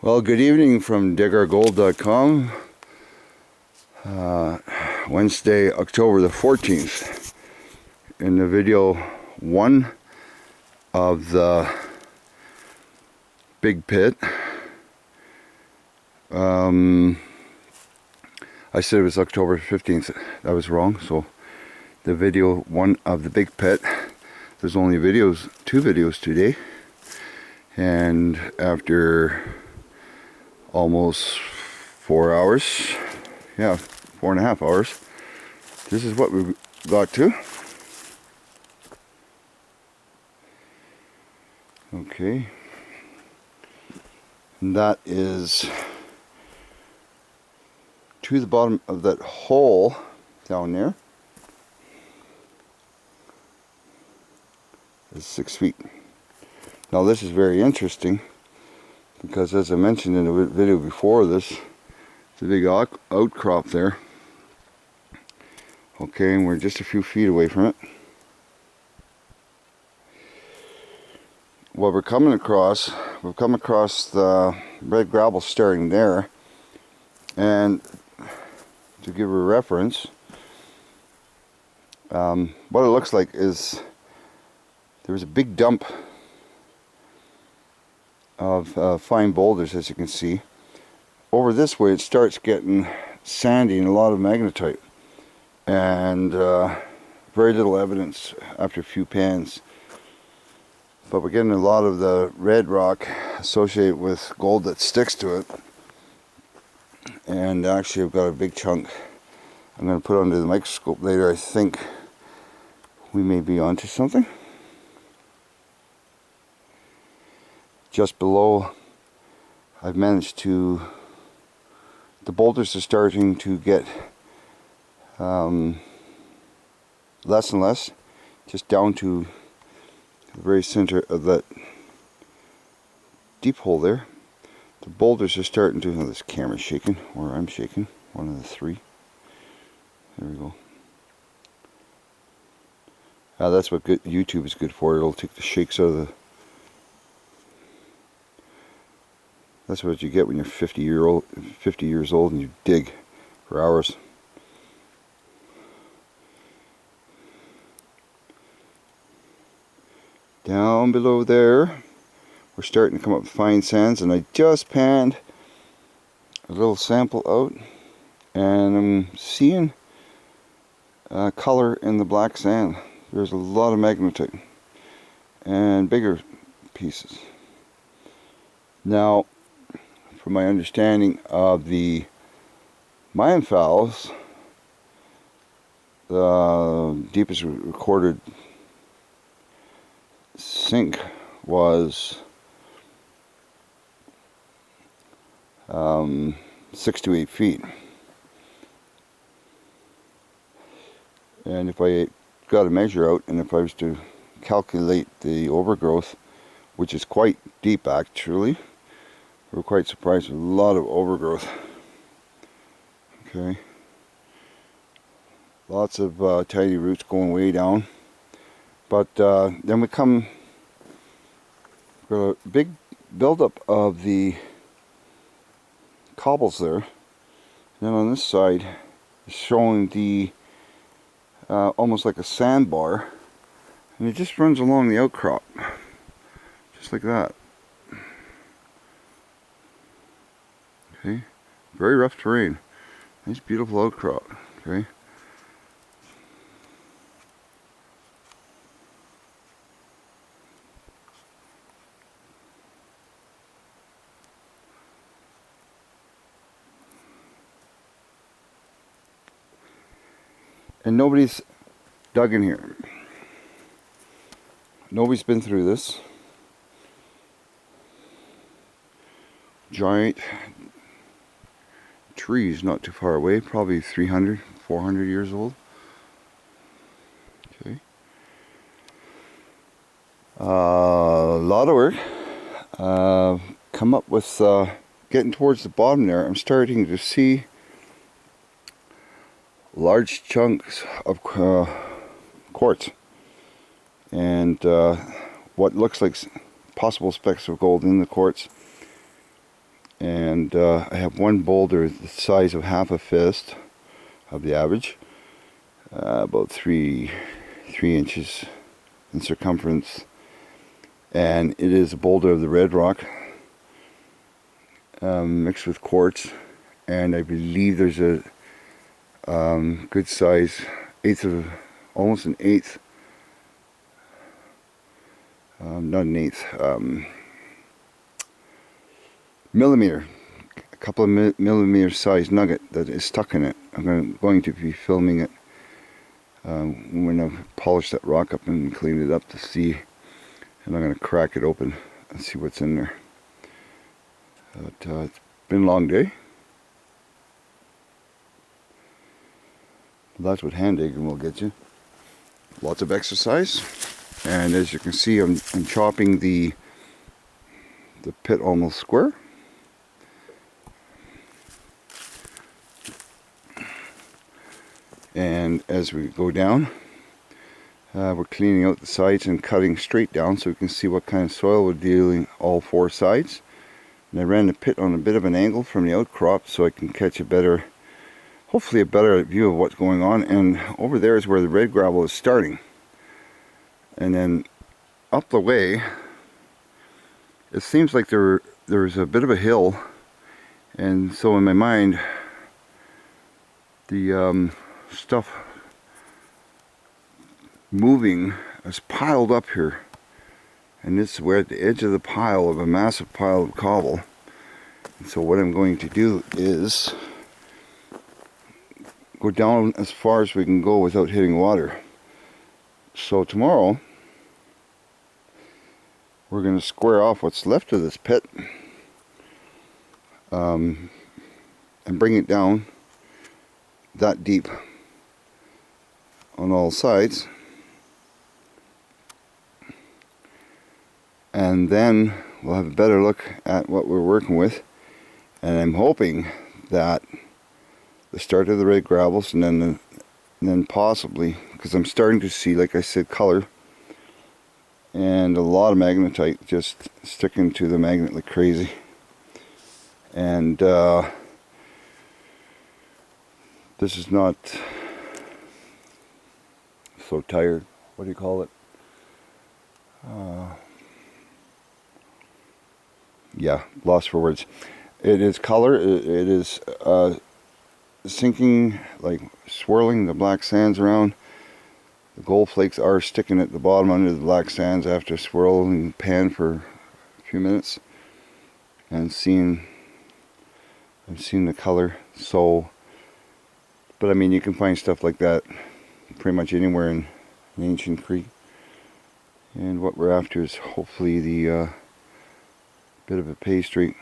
Well, good evening from diggergold.com. Wednesday, October the 14th. In the video 1 of the big pit. I said it was October 15th. That was wrong. So the video 1 of the big pit. There's only two videos today. And after almost 4 hours, 4.5 hours, this is what we got to. Okay, and that is to the bottom of that hole down there. It's 6 feet. Now this is very interesting because, as I mentioned in the video before this, it's a big outcrop there. Okay, and we're just a few feet away from it. What we've come across the red gravel starting there, and to give a reference, what it looks like is there's a big dump of fine boulders, as you can see. Over this way it starts getting sandy and a lot of magnetite, and very little evidence after a few pans. But we're getting a lot of the red rock associated with gold that sticks to it. And actually I've got a big chunk I'm going to put under the microscope later. I think we may be onto something. Just below, I've managed to, the boulders are starting to get less and less, just down to the very center of that deep hole there. The boulders are starting to, this camera's shaking, or I'm shaking, one of the three. There we go. That's what YouTube is good for. It'll take the shakes out of the. That's what you get when you're 50 years old and you dig for hours. Down below there, we're starting to come up with fine sands, and I just panned a little sample out, and I'm seeing color in the black sand. There's a lot of magnetite and bigger pieces. Now, from my understanding of the Mayan fouls, the deepest recorded sink was 6 to 8 feet. And if I got a measure out, and if I was to calculate the overgrowth, which is quite deep actually, we're quite surprised with a lot of overgrowth. Okay, lots of tiny roots going way down. But then we come, got a big buildup of the cobbles there. And then on this side, it's showing the almost like a sandbar, and it just runs along the outcrop, just like that. Okay, very rough terrain. Nice, beautiful outcrop. Okay. And nobody's dug in here. Nobody's been through this. Giant trees not too far away, probably 300, 400 years old. Okay. A lot of work. Come up with, getting towards the bottom there, I'm starting to see large chunks of quartz, and what looks like possible specks of gold in the quartz. And I have one boulder the size of half a fist of the average, about 3 inches in circumference, and it is a boulder of the red rock mixed with quartz, and I believe there's a good size almost an eighth, not an eighth, millimeter, a couple of millimeter size nugget that is stuck in it. I'm going to be filming it when I've polished that rock up and cleaned it up to see, and I'm going to crack it open and see what's in there. But it's been a long day. That's what hand digging will get you. Lots of exercise, and as you can see, I'm chopping the pit almost square. And as we go down, we're cleaning out the sides and cutting straight down so we can see what kind of soil we're dealing all 4 sides. And I ran the pit on a bit of an angle from the outcrop so I can catch hopefully a better view of what's going on. And over there is where the red gravel is starting. And then up the way, it seems like there's a bit of a hill. And so in my mind, the stuff moving is piled up here, and this is where at the edge of the pile of a massive pile of cobble. And so what I'm going to do is go down as far as we can go without hitting water. So tomorrow we're going to square off what's left of this pit and bring it down that deep on all sides, and then we'll have a better look at what we're working with. And I'm hoping that the start of the red gravels, and then possibly, because I'm starting to see, like I said, color and a lot of magnetite just sticking to the magnet like crazy. And this is not so tired. What do you call it? Yeah, lost for words. It is color. It is sinking, like swirling the black sands around. The gold flakes are sticking at the bottom under the black sands after swirling pan for a few minutes, and I'm seeing the color. So, but I mean, you can find stuff like that pretty much anywhere in an ancient creek. And what we're after is hopefully the bit of a pastry.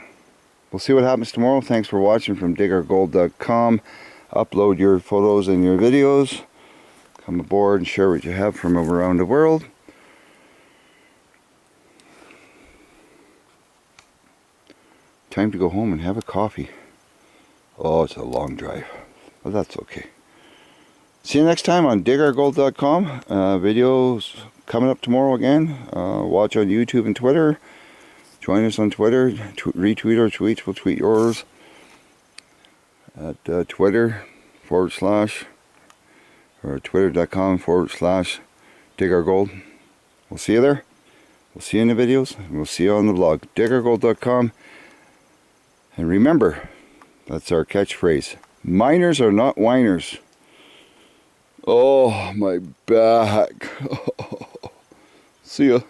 We'll see what happens tomorrow. Thanks for watching from digourgold.com. Upload your photos and your videos. Come aboard and share what you have from around the world. Time to go home and have a coffee. Oh, it's a long drive, but that's okay. See you next time on digourgold.com. Videos coming up tomorrow again. Watch on YouTube and Twitter. Join us on Twitter. Retweet our tweets. We'll tweet yours at Twitter / or twitter.com/digourgold. We'll see you there. We'll see you in the videos. And we'll see you on the blog. digourgold.com. And remember, that's our catchphrase. Miners are not whiners. Oh, my back. See ya.